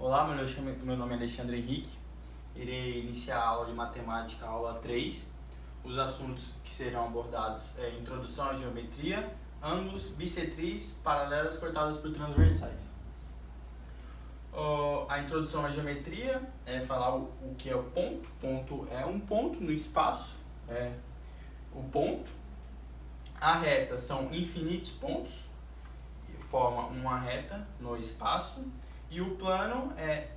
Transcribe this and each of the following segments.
Olá, meu nome é Alexandre Henrique. Irei iniciar a aula de matemática, aula 3. Os assuntos que serão abordados é introdução à geometria, ângulos, bissetriz, paralelas cortadas por transversais. A introdução à geometria é falar o que é o ponto. Ponto é um ponto no espaço, é o ponto. A reta são infinitos pontos, forma uma reta no espaço. E o plano é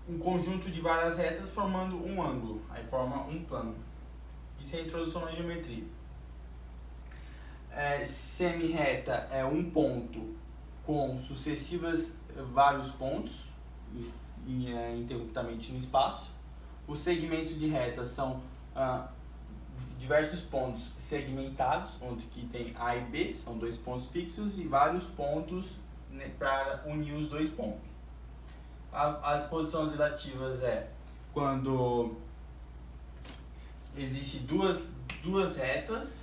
um conjunto de várias retas formando um ângulo, aí forma um plano. Isso é a introdução à geometria. Semirreta é um ponto com sucessivas vários pontos ininterruptamente no espaço. O segmento de reta são diversos pontos segmentados, onde que tem A e B, são dois pontos fixos, e vários pontos para unir os dois pontos. As posições relativas é quando existe duas retas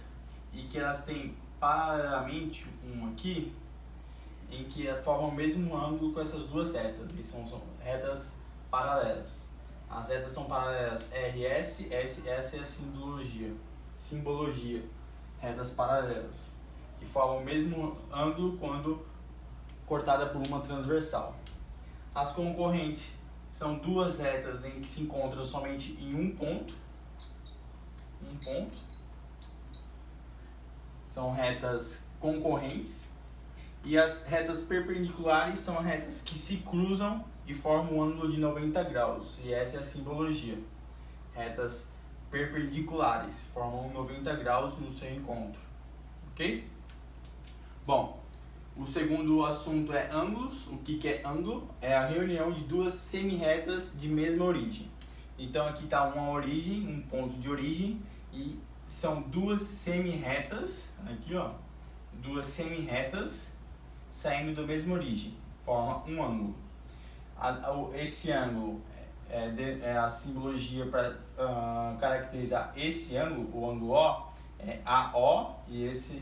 e que elas têm paralelamente uma aqui, em que formam o mesmo ângulo com essas duas retas, e são retas paralelas. As retas são paralelas RS, essa é a simbologia, retas paralelas, que formam o mesmo ângulo quando cortada por uma transversal. As concorrentes são duas retas em que se encontram somente em um ponto. São retas concorrentes. E as retas perpendiculares são retas que se cruzam e formam um ângulo de 90 graus. E essa é a simbologia. Retas perpendiculares formam 90 graus no seu encontro. Ok? Bom, o segundo assunto é ângulos. O que é ângulo? É a reunião de duas semirretas de mesma origem. Então aqui está uma origem, um ponto de origem, e são duas semirretas, aqui ó, duas semirretas saindo da mesma origem, forma um ângulo. Esse ângulo é a simbologia para caracterizar esse ângulo, o ângulo O, é AO, e esse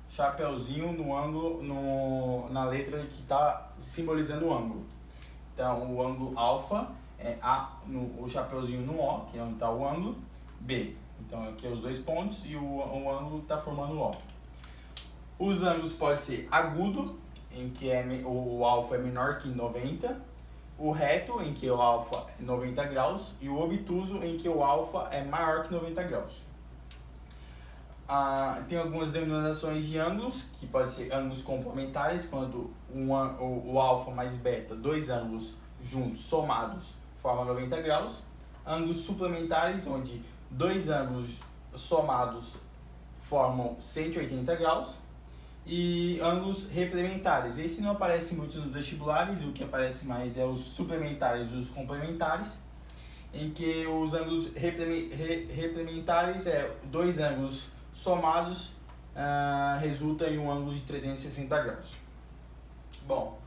chapeuzinho no ângulo, na letra que está simbolizando o ângulo. Então, o ângulo alfa é o chapeuzinho no O, que é onde está o ângulo, B. Então, aqui é os dois pontos e o ângulo está formando o O. Os ângulos podem ser agudo, em que o alfa é menor que 90, o reto, em que o alfa é 90 graus, e o obtuso, em que o alfa é maior que 90 graus. Tem algumas denominações de ângulos, que podem ser ângulos complementares, quando o alfa mais beta, dois ângulos juntos, somados, formam 90 graus. Ângulos suplementares, onde dois ângulos somados formam 180 graus. E ângulos replementares. Esse não aparece muito nos vestibulares, o que aparece mais é os suplementares e os complementares, em que os ângulos replementares dois ângulos somados resulta em um ângulo de 360 graus. Bom,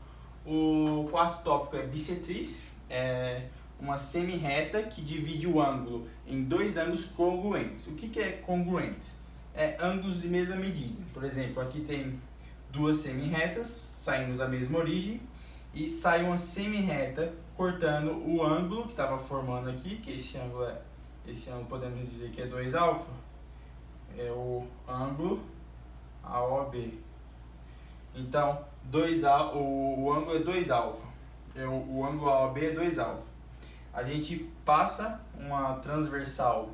o quarto tópico é bissetriz, é uma semirreta que divide o ângulo em dois ângulos congruentes. O que é congruente? É ângulos de mesma medida. Por exemplo, aqui tem duas semirretas saindo da mesma origem e sai uma semirreta cortando o ângulo que estava formando aqui, que esse ângulo podemos dizer que é 2 alfa. É o ângulo AOB. Então, o ângulo é 2 alfa. O ângulo AOB é 2 alfa. A gente passa uma transversal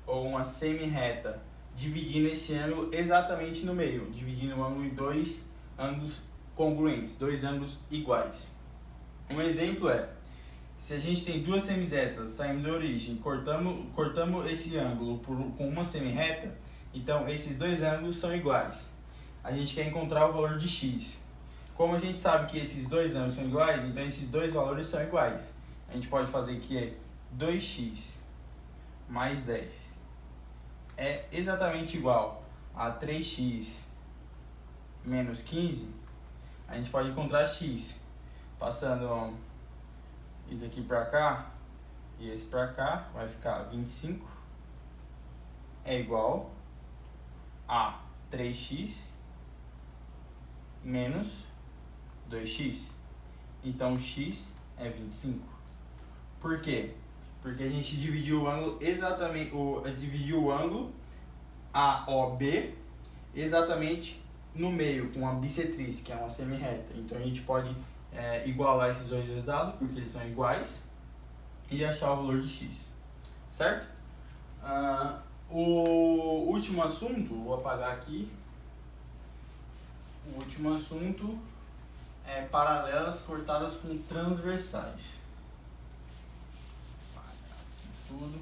ou uma semirreta dividindo esse ângulo exatamente no meio, dividindo o ângulo em dois ângulos congruentes, dois ângulos iguais. Um exemplo é, se a gente tem duas semirretas saindo da origem, cortamos esse ângulo com uma semirreta, então esses dois ângulos são iguais. A gente quer encontrar o valor de x. Como a gente sabe que esses dois ângulos são iguais, então esses dois valores são iguais. A gente pode fazer que é 2x mais 10 é exatamente igual a 3x menos 15. A gente pode encontrar x passando isso aqui para cá e esse para cá, vai ficar 25 é igual a 3x menos 2x. Então x é 25. Por quê? Porque a gente dividiu o ângulo exatamente, dividiu o ângulo AOB exatamente no meio, com uma bissetriz, que é uma semi-reta. Então a gente pode igualar esses dois resultados, porque eles são iguais, e achar o valor de x, certo? O último assunto, vou apagar aqui, o último assunto é paralelas cortadas com transversais. Tudo.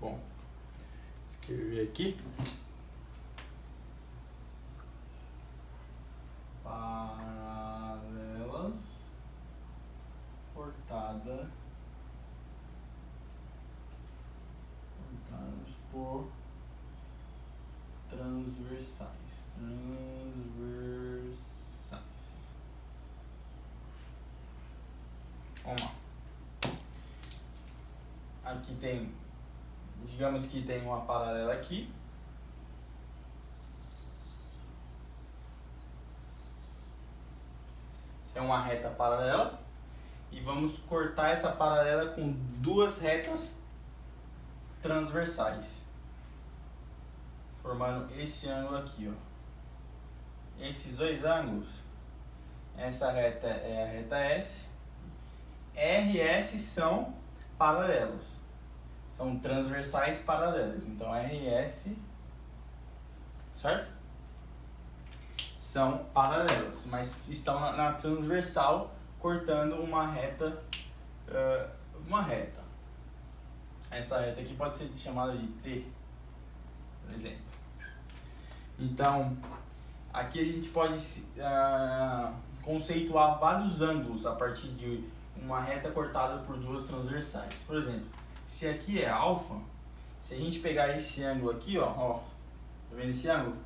Bom, escrever aqui. Paralelas cortadas por transversais. Vamos lá. Aqui tem, digamos que tem uma paralela aqui. É uma reta paralela. E vamos cortar essa paralela com duas retas transversais, formando esse ângulo aqui, ó. Esses dois ângulos, essa reta é a reta S, R e S são paralelos, são transversais paralelas, então R e S, certo? São paralelas, mas estão na transversal, cortando uma reta, Essa reta aqui pode ser chamada de T, por exemplo. Então, aqui a gente pode conceituar vários ângulos a partir de uma reta cortada por duas transversais. Por exemplo, se aqui é alfa, se a gente pegar esse ângulo aqui, ó, tá vendo esse ângulo?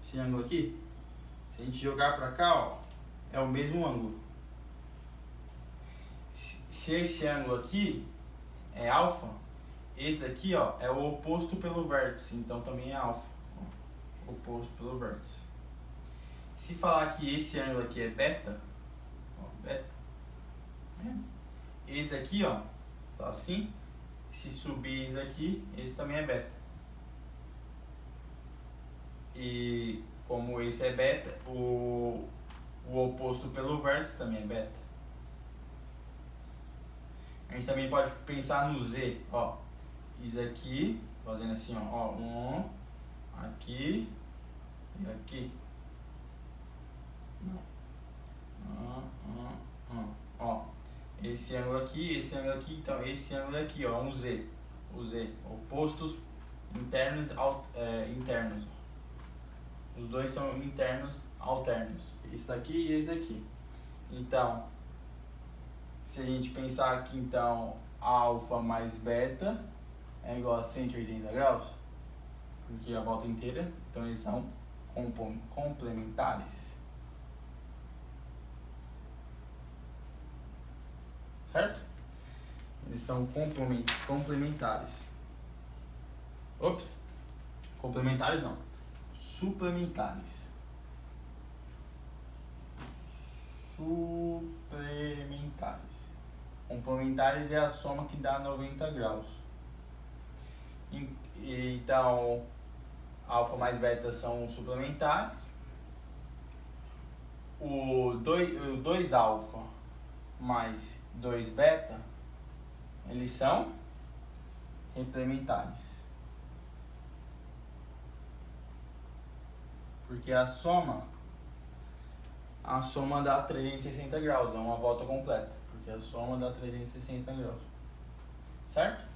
Esse ângulo aqui, se a gente jogar para cá, ó, é o mesmo ângulo. Se esse ângulo aqui é alfa, esse daqui, ó, é o oposto pelo vértice, então também é alfa. Ó, oposto pelo vértice. Se falar que esse ângulo aqui é beta, ó, beta, esse aqui, ó, tá assim. Se subir isso aqui, esse também é beta. E como esse é beta, o oposto pelo vértice também é beta. A gente também pode pensar no Z, ó. Isso aqui, fazendo assim, ó, aqui e aqui. Ó, esse ângulo aqui, então esse ângulo aqui, ó, um Z. O Z, opostos internos, internos. Os dois são internos alternos. Esse daqui e esse aqui. Então, se a gente pensar aqui, então, alfa mais beta é igual a 180 graus, porque a volta inteira, então eles são complementares. Certo? Eles são complementares. Ops! Complementares não. Suplementares. Suplementares. Complementares é a soma que dá 90 graus. Então, alfa mais beta são suplementares. O 2 alfa mais 2 beta, eles são complementares. Porque a soma dá 360 graus, é uma volta completa. Porque a soma dá 360 graus. Certo?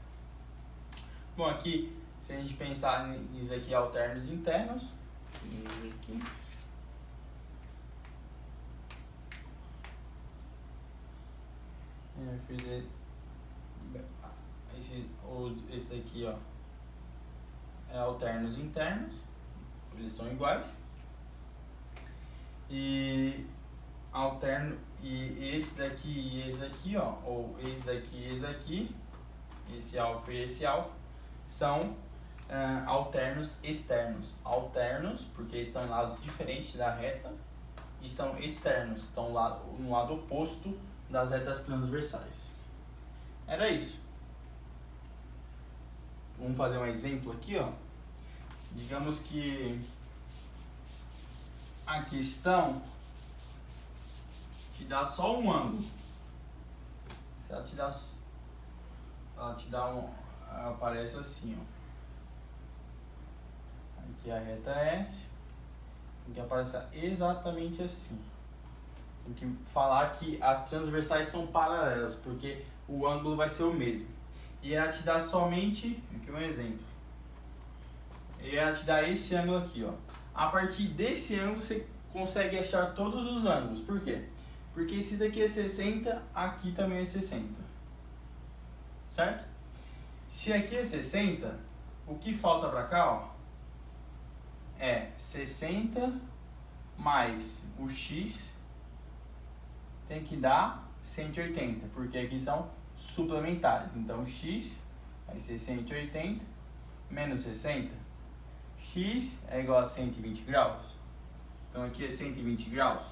Bom, aqui, se a gente pensar nisso aqui, alternos internos. Aqui. Esse daqui, ó, é alternos internos, eles são iguais. E alterno, e esse daqui e esse daqui, ó, ou esse daqui e esse daqui, esse alfa e esse alfa, são alternos externos. Alternos, porque estão em lados diferentes da reta, e são externos, estão no lado oposto das retas transversais. Era isso. Vamos fazer um exemplo aqui, ó. Digamos que a questão te dá só um ângulo. Se ela te dá aparece assim, ó. Aqui a reta S, tem que aparecer exatamente assim. Tem que falar que as transversais são paralelas, porque o ângulo vai ser o mesmo. E ela te dá somente, aqui um exemplo. E ela te dá esse ângulo aqui, ó. A partir desse ângulo você consegue achar todos os ângulos. Por quê? Porque esse daqui é 60, aqui também é 60. Certo? Se aqui é 60, o que falta pra cá, ó, é 60 mais o x tem que dar 180, porque aqui são suplementares. Então x vai ser 180 menos 60. X é igual a 120 graus. Então aqui é 120 graus.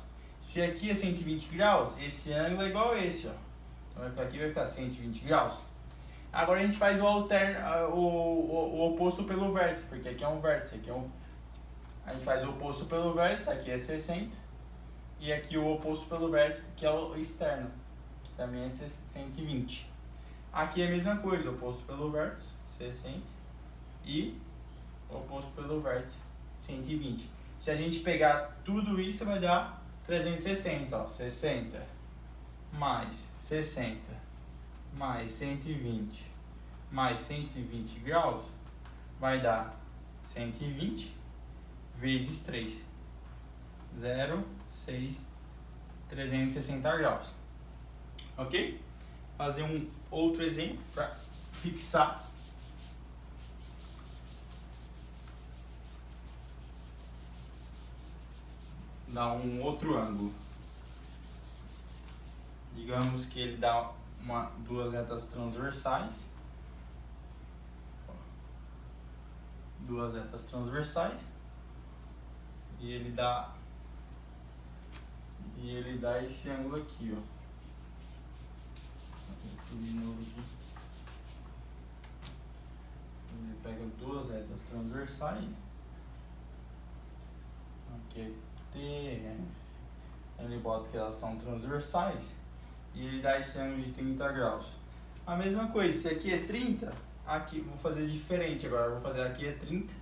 Se aqui é 120 graus, esse ângulo é igual a esse, ó. Então aqui vai ficar 120 graus. Agora a gente faz o oposto pelo vértice, porque aqui é um vértice, aqui é um... A gente faz o oposto pelo vértice, aqui é 60. E aqui o oposto pelo vértice, que é o externo, que também é 120. Aqui é a mesma coisa, oposto pelo vértice, 60. E oposto pelo vértice, 120. Se a gente pegar tudo isso, vai dar 360, ó. 60 mais 60 mais 120 mais 120 graus vai dar 120 vezes 3. 0,6, 360 graus. Ok? Fazer um outro exemplo para fixar. Dá um outro ângulo. Digamos que ele dá duas retas transversais. Duas retas transversais. E ele dá esse ângulo aqui, ó. De novo aqui. Ele pega duas retas transversais. Aqui ele bota que elas são transversais e ele dá esse ângulo de 30 graus. A mesma coisa, se aqui é 30, aqui vou fazer diferente agora, vou fazer aqui é 30.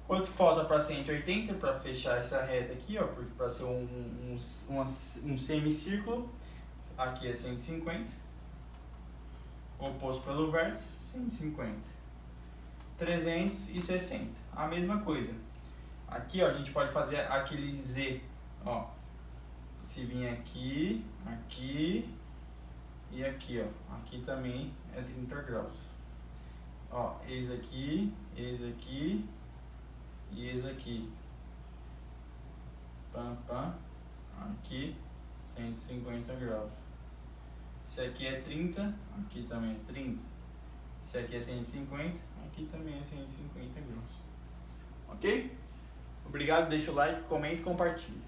Quanto falta para 180 para fechar essa reta aqui, ó, porque para ser um semicírculo, aqui é 150. Oposto pelo vértice, 150. 360. A mesma coisa. Aqui, ó, a gente pode fazer aquele Z, ó. Se vir aqui, aqui e aqui, ó. Aqui também é 30 graus. Ó, esse aqui e esse aqui. Pam, pam. Aqui, 150 graus. Se aqui é 30, aqui também é 30. Se aqui é 150, aqui também é 150 graus. Ok? Obrigado, deixa o like, comenta e compartilha.